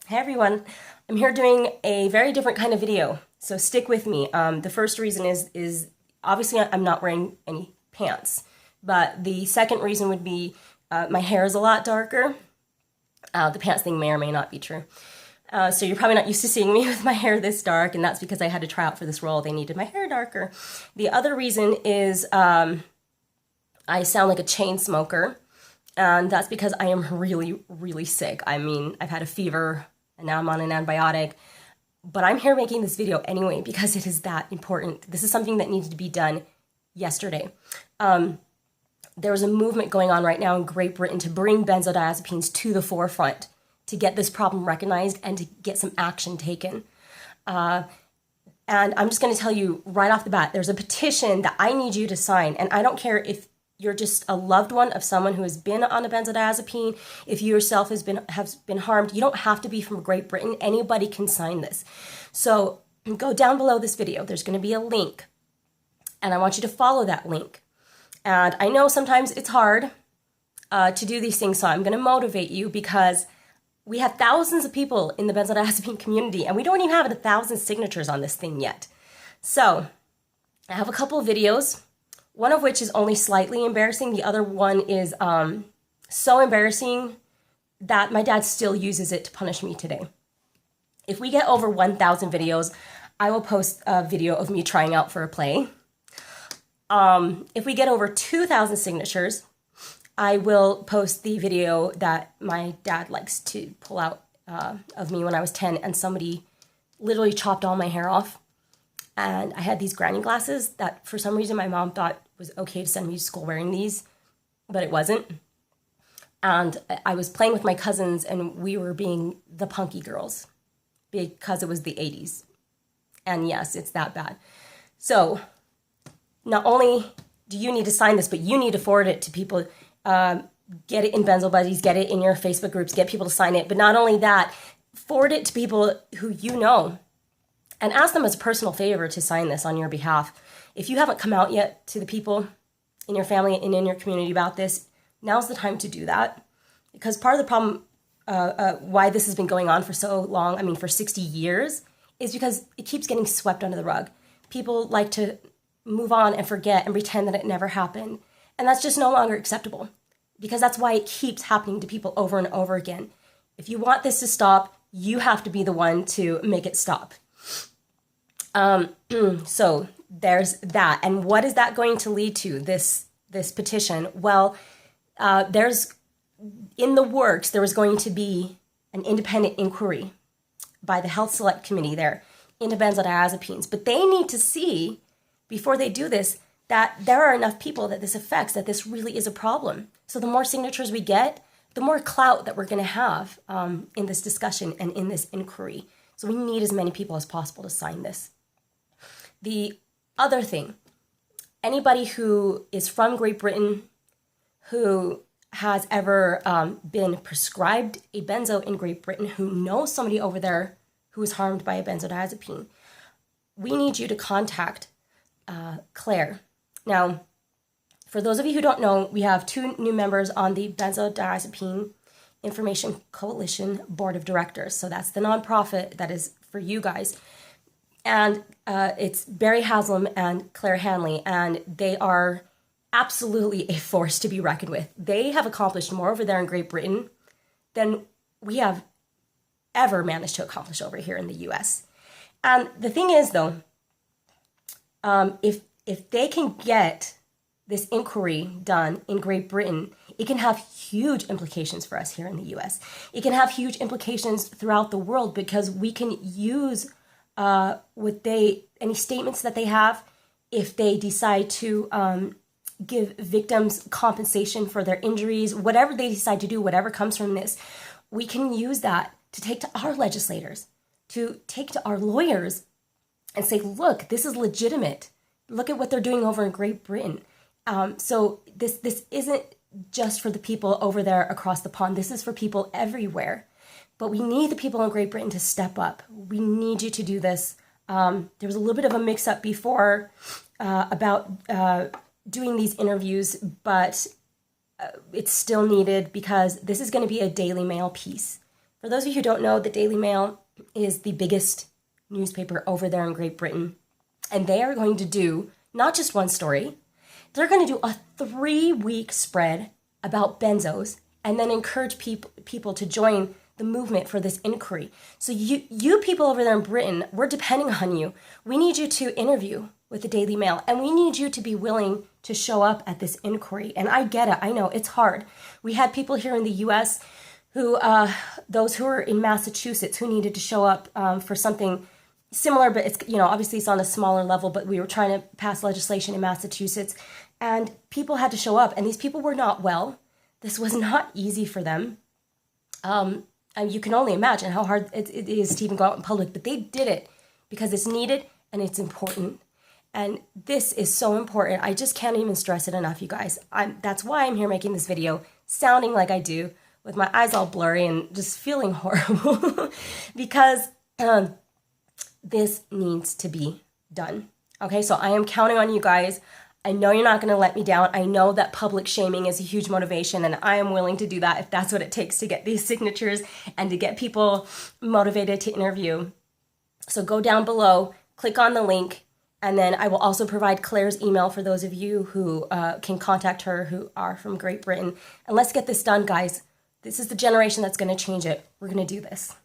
Hey everyone, I'm here doing a very different kind of video, so stick with me. The first reason is obviously I'm not wearing any pants, but the second reason would be my hair is a lot darker. The pants thing may or may not be true. So you're probably not used to seeing me with my hair this dark, and that's because I had to try out for this role. They needed my hair darker. The other reason is I sound like a chain smoker, and that's because I am really, really sick. I mean, I've had a fever, and now I'm on an antibiotic, but I'm here making this video anyway because it is that important. This is something that needed to be done yesterday. There is a movement going on right now in Great Britain to bring benzodiazepines to the forefront, to get this problem recognized and to get some action taken. And I'm just going to tell you right off the bat, there's a petition that I need you to sign, and I don't care if you're just a loved one of someone who has been on a benzodiazepine, if you yourself have been harmed. You don't have to be from Great Britain. Anybody can sign this. So go down below this video. There's going to be a link, and I want you to follow that link. And I know sometimes it's hard to do these things, so I'm going to motivate you because we have thousands of people in the benzodiazepine community, and we don't even have 1,000 signatures on this thing yet. So I have a couple of videos, one of which is only slightly embarrassing. The other one is so embarrassing that my dad still uses it to punish me today. If we get over 1,000 videos, I will post a video of me trying out for a play. If we get over 2,000 signatures, I will post the video that my dad likes to pull out of me when I was 10, and somebody literally chopped all my hair off. And I had these granny glasses that for some reason my mom thought was okay to send me to school wearing these, but it wasn't. And I was playing with my cousins, and we were being the punky girls because it was the 80s. And yes, it's that bad. So not only do you need to sign this, but you need to forward it to people. Get it in Benzo Buddies, get it in your Facebook groups, get people to sign it. But not only that, forward it to people who you know and ask them as a personal favor to sign this on your behalf. If you haven't come out yet to the people in your family and in your community about this, now's the time to do that. Because part of the problem why this has been going on for so long, I mean for 60 years, is because it keeps getting swept under the rug. People like to move on and forget and pretend that it never happened. And that's just no longer acceptable, because that's why it keeps happening to people over and over again. If you want this to stop, you have to be the one to make it stop. So there's that. And what is that going to lead to, this petition? Well, there's in the works, there was going to be an independent inquiry by the Health Select Committee there into benzodiazepines. But they need to see, before they do this, that there are enough people that this affects, that this really is a problem. So the more signatures we get, the more clout that we're going to have in this discussion and in this inquiry. So we need as many people as possible to sign this. The other thing, anybody who is from Great Britain who has ever been prescribed a benzo in Great Britain, who knows somebody over there who was harmed by a benzodiazepine, we need you to contact Claire. Now, for those of you who don't know, we have 2 new members on the Benzodiazepine Information Coalition Board of Directors. So that's the nonprofit that is for you guys. And it's Barry Haslam and Claire Hanley, and they are absolutely a force to be reckoned with. They have accomplished more over there in Great Britain than we have ever managed to accomplish over here in the US. And the thing is, though, if they can get this inquiry done in Great Britain, it can have huge implications for us here in the US. It can have huge implications throughout the world, because we can use any statements that they have, if they decide to give victims compensation for their injuries, whatever they decide to do, whatever comes from this, we can use that to take to our legislators, to take to our lawyers and say, look, this is legitimate. Look at what they're doing over in Great Britain. So this isn't just for the people over there across the pond. This is for people everywhere. But we need the people in Great Britain to step up. We need you to do this. There was a little bit of a mix-up before about doing these interviews, but it's still needed because this is going to be a Daily Mail piece For those of you who don't know, the Daily Mail is the biggest newspaper over there in Great Britain. And they are going to do not just one story, they're going to do a 3-week spread about benzos and then encourage people to join the movement for this inquiry. So you people over there in Britain, we're depending on you. We need you to interview with the Daily Mail, and we need you to be willing to show up at this inquiry. And I get it. I know it's hard. We had people here in the U.S. who, those who are in Massachusetts, who needed to show up for something similar, but it's, obviously it's on a smaller level, but we were trying to pass legislation in Massachusetts, and people had to show up, and these people were not well. This was not easy for them. And you can only imagine how hard it is to even go out in public, but they did it because it's needed and it's important. And this is so important. I just can't even stress it enough, you guys. That's why I'm here making this video, sounding like I do, with my eyes all blurry and just feeling horrible, because this needs to be done. Okay, so I am counting on you guys. I know you're not going to let me down. I know that public shaming is a huge motivation, and I am willing to do that if that's what it takes to get these signatures and to get people motivated to interview. So go down below, click on the link, and then I will also provide Claire's email for those of you who can contact her who are from Great Britain. And let's get this done, guys. This is the generation that's going to change it. We're going to do this.